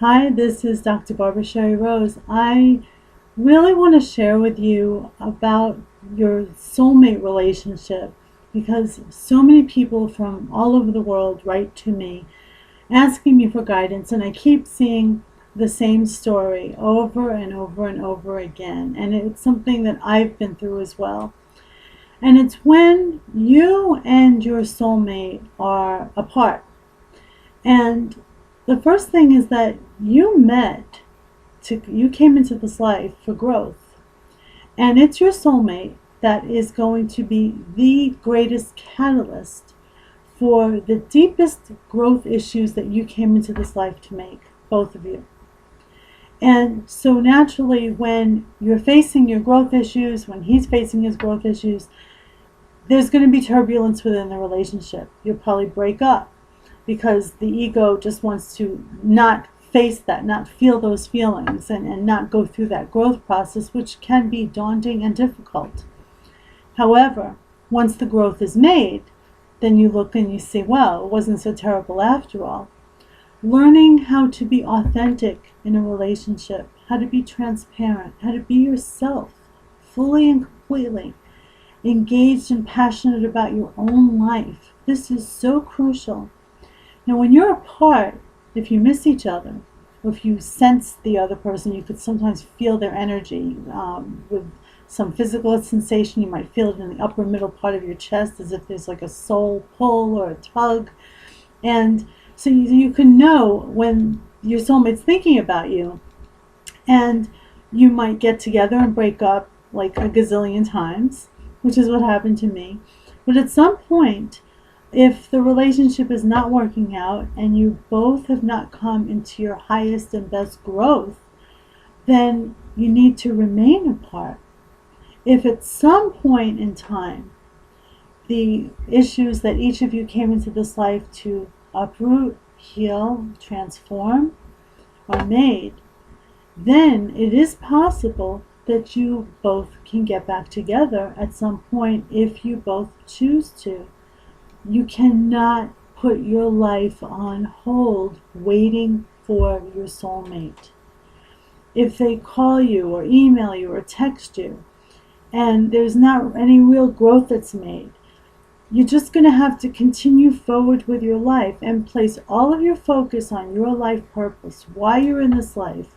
Hi, this is Dr. Barbara Sherry Rose. I really want to share with you about your soulmate relationship because so many people from all over the world write to me asking me for guidance, and I keep seeing the same story over and over and over again. And it's something that I've been through as well. And it's when you and your soulmate are apart. And the first thing is that you came into this life for growth. And it's your soulmate that is going to be the greatest catalyst for the deepest growth issues that you came into this life to make, both of you. And so naturally, when you're facing your growth issues, when he's facing his growth issues, there's going to be turbulence within the relationship. You'll probably break up because the ego just wants to not face that, not feel those feelings, and not go through that growth process, which can be daunting and difficult. However, once the growth is made, then you look and you see, well, it wasn't so terrible after all. Learning how to be authentic in a relationship, how to be transparent, how to be yourself, fully and completely engaged and passionate about your own life. This is so crucial. Now, when you're apart, if you miss each other, or if you sense the other person, you could sometimes feel their energy with some physical sensation. You might feel it in the upper middle part of your chest, as if there's like a soul pull or a tug. And so you can know when your soulmate's thinking about you. And you might get together and break up like a gazillion times, which is what happened to me. But at some point, if the relationship is not working out and you both have not come into your highest and best growth, then you need to remain apart. If at some point in time the issues that each of you came into this life to uproot, heal, transform are made, then it is possible that you both can get back together at some point if you both choose to. You cannot put your life on hold waiting for your soulmate. If they call you or email you or text you and there's not any real growth that's made, you're just going to have to continue forward with your life and place all of your focus on your life purpose, why you're in this life,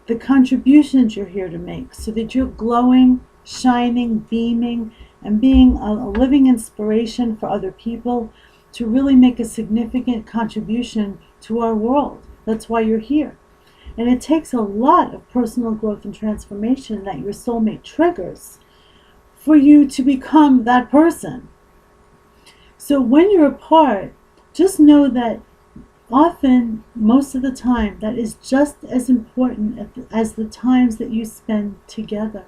the contributions you're here to make, so that you're glowing, shining, beaming, and being a living inspiration for other people to really make a significant contribution to our world. That's why you're here. And it takes a lot of personal growth and transformation that your soulmate triggers for you to become that person. So when you're apart, just know that often, most of the time, that is just as important as the times that you spend together.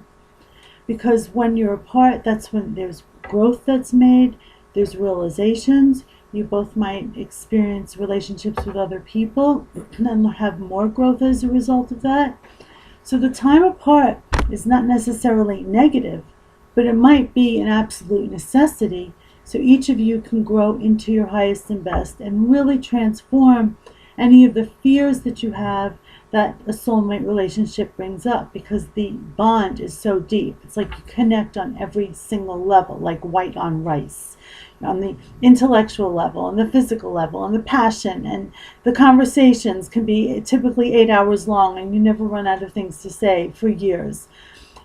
Because when you're apart, that's when there's growth that's made, there's realizations. You both might experience relationships with other people and have more growth as a result of that. So the time apart is not necessarily negative, but it might be an absolute necessity so each of you can grow into your highest and best and really transform any of the fears that you have that a soulmate relationship brings up, because the bond is so deep. It's like you connect on every single level, like white on rice, on the intellectual level, on the physical level, on the passion, and the conversations can be typically 8 hours long and you never run out of things to say for years.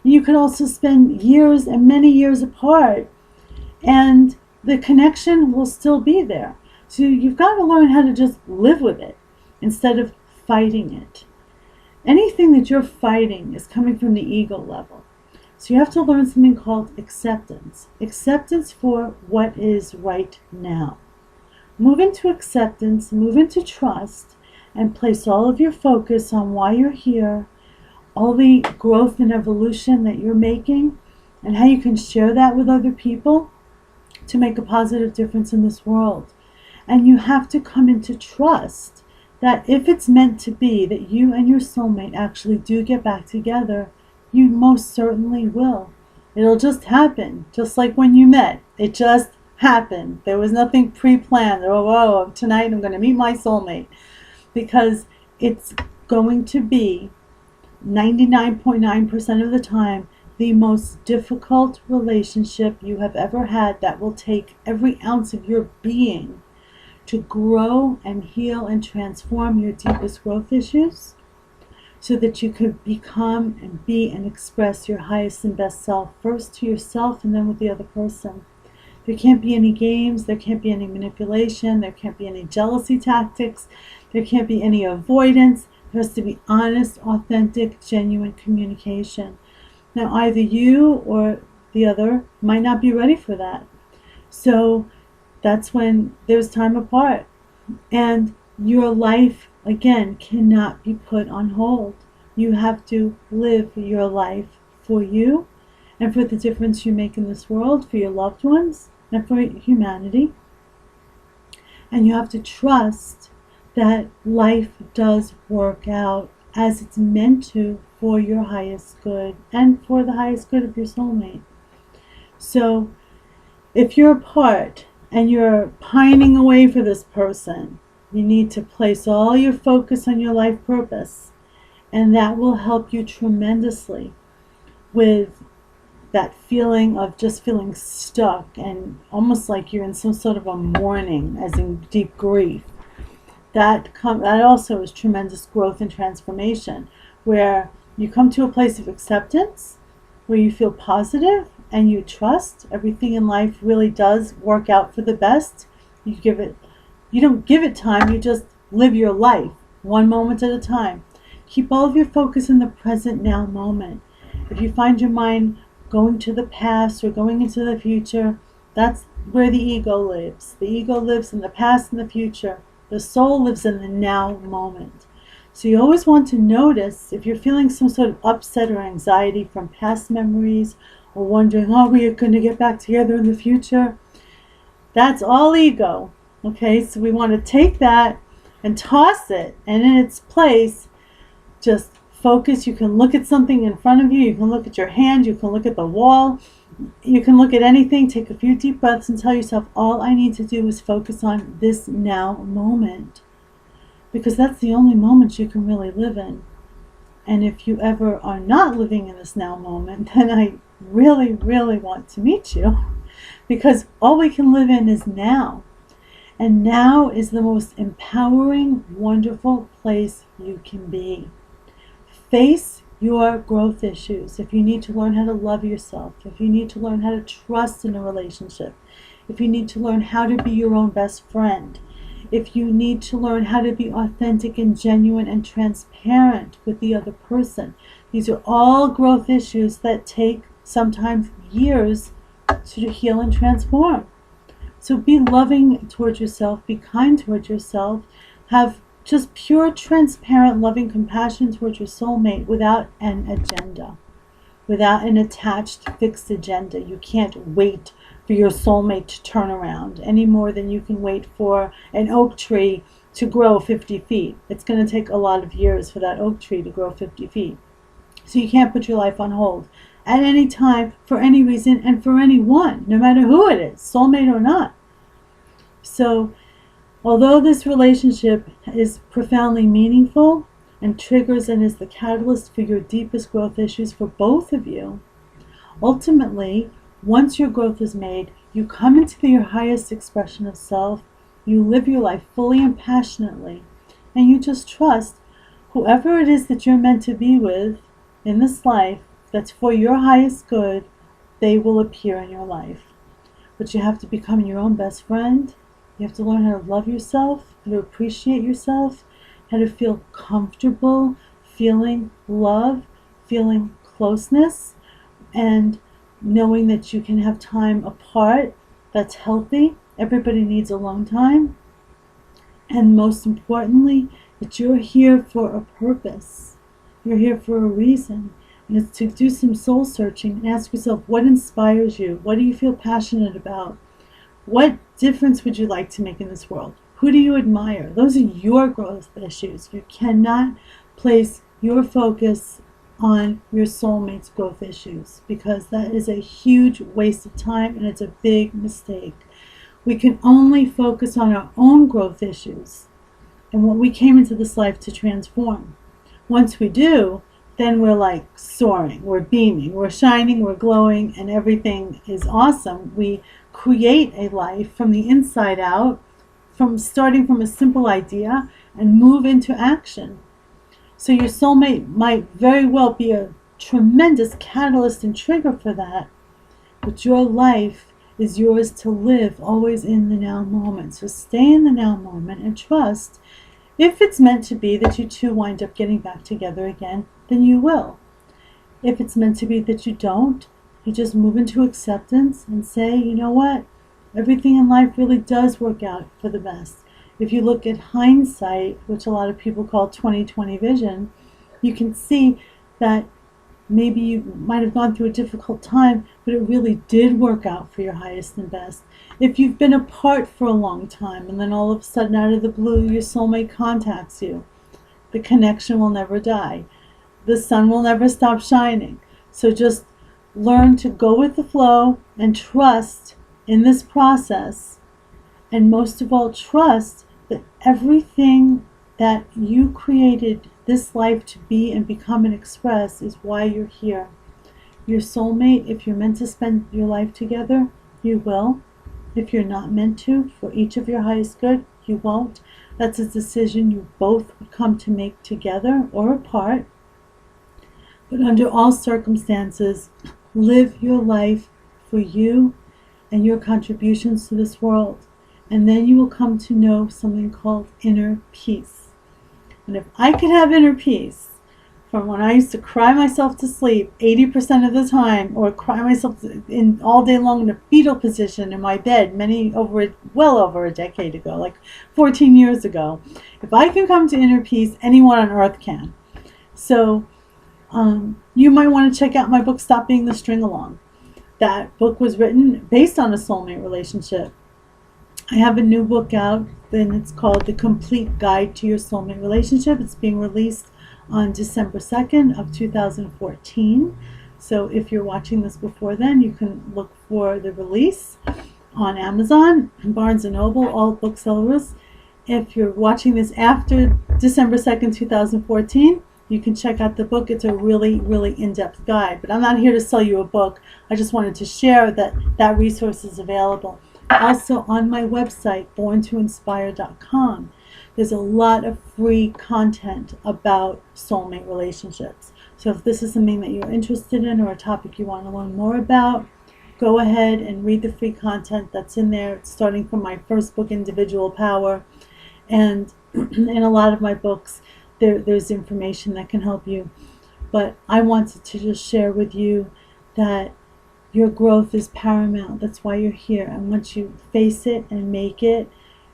You could also spend years and many years apart and the connection will still be there. So you've got to learn how to just live with it instead of fighting it. Anything that you're fighting is coming from the ego level. So you have to learn something called acceptance. Acceptance for what is right now. Move into acceptance, move into trust, and place all of your focus on why you're here, all the growth and evolution that you're making, and how you can share that with other people to make a positive difference in this world. And you have to come into trust that if it's meant to be that you and your soulmate actually do get back together, you most certainly will. It'll just happen, just like when you met. It just happened. There was nothing pre-planned. Oh, tonight I'm going to meet my soulmate. Because it's going to be 99.9% of the time the most difficult relationship you have ever had, that will take every ounce of your being to grow and heal and transform your deepest growth issues, so that you could become and be and express your highest and best self, first to yourself and then with the other person. There can't be any games, there can't be any manipulation, there can't be any jealousy tactics, there can't be any avoidance. There has to be honest, authentic, genuine communication. Now, either you or the other might not be ready for that. So that's when there's time apart. And your life, again, cannot be put on hold. You have to live your life for you and for the difference you make in this world, for your loved ones, and for humanity. And you have to trust that life does work out as it's meant to, for your highest good and for the highest good of your soulmate. So if you're apart and you're pining away for this person, you need to place all your focus on your life purpose, and that will help you tremendously with that feeling of just feeling stuck and almost like you're in some sort of a mourning, as in deep grief. That also is tremendous growth and transformation, where you come to a place of acceptance, where you feel positive and you trust everything in life really does work out for the best. You don't give it time, you just live your life one moment at a time. Keep all of your focus in the present now moment. If you find your mind going to the past or going into the future, that's where the ego lives. The ego lives in the past and the future. The soul lives in the now moment. So you always want to notice if you're feeling some sort of upset or anxiety from past memories, or wondering, oh, we are going to get back together in the future. That's all ego. Okay, so we want to take that and toss it, and in its place, just focus. You can look at something in front of you. You can look at your hand. You can look at the wall. You can look at anything. Take a few deep breaths and tell yourself, all I need to do is focus on this now moment. Because that's the only moment you can really live in. And if you ever are not living in this now moment, then I really, really want to meet you. Because all we can live in is now. And now is the most empowering, wonderful place you can be. Face your growth issues. If you need to learn how to love yourself, if you need to learn how to trust in a relationship, if you need to learn how to be your own best friend, if you need to learn how to be authentic and genuine and transparent with the other person, these are all growth issues that take sometimes years to heal and transform. So be loving towards yourself, be kind towards yourself, have just pure, transparent, loving compassion towards your soulmate without an agenda, without an attached, fixed agenda. You can't wait for your soulmate to turn around any more than you can wait for an oak tree to grow 50 feet. It's going to take a lot of years for that oak tree to grow 50 feet. So you can't put your life on hold at any time, for any reason, and for anyone, no matter who it is, soulmate or not. So although this relationship is profoundly meaningful and triggers and is the catalyst for your deepest growth issues for both of you, ultimately, once your growth is made, you come into your highest expression of self, you live your life fully and passionately, and you just trust whoever it is that you're meant to be with in this life that's for your highest good, they will appear in your life. But you have to become your own best friend. You have to learn how to love yourself, how to appreciate yourself, how to feel comfortable, feeling love, feeling closeness, and knowing that you can have time apart that's healthy. Everybody needs alone time. And most importantly, that you're here for a purpose. You're here for a reason. And it's to do some soul searching and ask yourself, what inspires you? What do you feel passionate about? What difference would you like to make in this world? Who do you admire? Those are your growth issues. You cannot place your focus on your soulmate's growth issues, because that is a huge waste of time and it's a big mistake. We can only focus on our own growth issues and what we came into this life to transform. Once we do, then we're like soaring, we're beaming, we're shining, we're glowing, and everything is awesome. We create a life from the inside out, from starting from a simple idea and move into action. So your soulmate might very well be a tremendous catalyst and trigger for that, but your life is yours to live, always in the now moment. So stay in the now moment and trust. If it's meant to be that you two wind up getting back together again, then you will. If it's meant to be that you don't, you just move into acceptance and say, you know what? Everything in life really does work out for the best. If you look at hindsight, which a lot of people call 20/20 vision, you can see that maybe you might have gone through a difficult time, but it really did work out for your highest and best. If you've been apart for a long time and then all of a sudden out of the blue your soulmate contacts you, the connection will never die. The sun will never stop shining. So just learn to go with the flow and trust in this process. And most of all, trust that everything that you created this life to be and become and express is why you're here. Your soulmate, if you're meant to spend your life together, you will. If you're not meant to, for each of your highest good, you won't. That's a decision you both would come to make together or apart. But under all circumstances, live your life for you and your contributions to this world. And then you will come to know something called inner peace. And if I could have inner peace from when I used to cry myself to sleep 80% of the time, or cry myself in all day long in a fetal position in my bed well over a decade ago, like 14 years ago. If I can come to inner peace, anyone on earth can. So you might want to check out my book, Stop Being the String Along. That book was written based on a soulmate relationship. I have a new book out, and it's called The Complete Guide to Your Soulmate Relationship. It's being released on December 2nd of 2014. So if you're watching this before then, you can look for the release on Amazon, Barnes & Noble, all booksellers. If you're watching this after December 2nd, 2014, you can check out the book. It's a really, really in-depth guide. But I'm not here to sell you a book. I just wanted to share that that resource is available. Also on my website, borntoinspire.com, there's a lot of free content about soulmate relationships. So if this is something that you're interested in or a topic you want to learn more about, go ahead and read the free content that's in there. It's starting from my first book, Individual Power. And in a lot of my books, there's information that can help you. But I wanted to just share with you that your growth is paramount. That's why you're here. And once you face it and make it,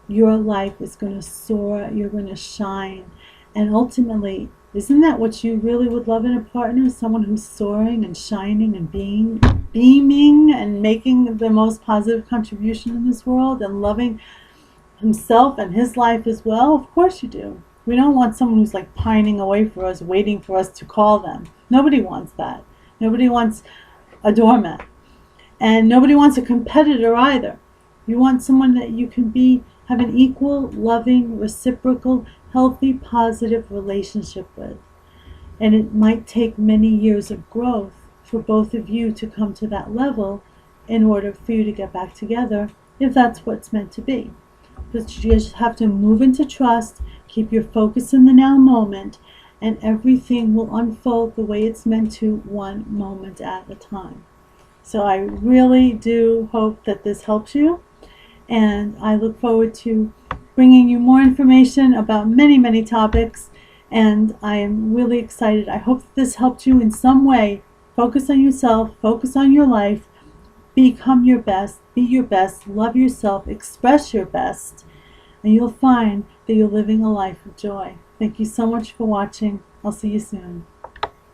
your life is going to soar. You're going to shine. And ultimately, isn't that what you really would love in a partner? Someone who's soaring and shining and beaming and making the most positive contribution in this world and loving himself and his life as well? Of course you do. We don't want someone who's like pining away for us, waiting for us to call them. Nobody wants that. Nobody wants a doormat. And nobody wants a competitor either. You want someone that you can have an equal, loving, reciprocal, healthy, positive relationship with. And it might take many years of growth for both of you to come to that level in order for you to get back together, if that's what's meant to be. But you just have to move into trust, keep your focus in the now moment, and everything will unfold the way it's meant to, one moment at a time. So I really do hope that this helps you, and I look forward to bringing you more information about many, many topics, and I am really excited. I hope that this helped you in some way. Focus on yourself, focus on your life, become your best, be your best, love yourself, express your best, and you'll find that you're living a life of joy. Thank you so much for watching. I'll see you soon.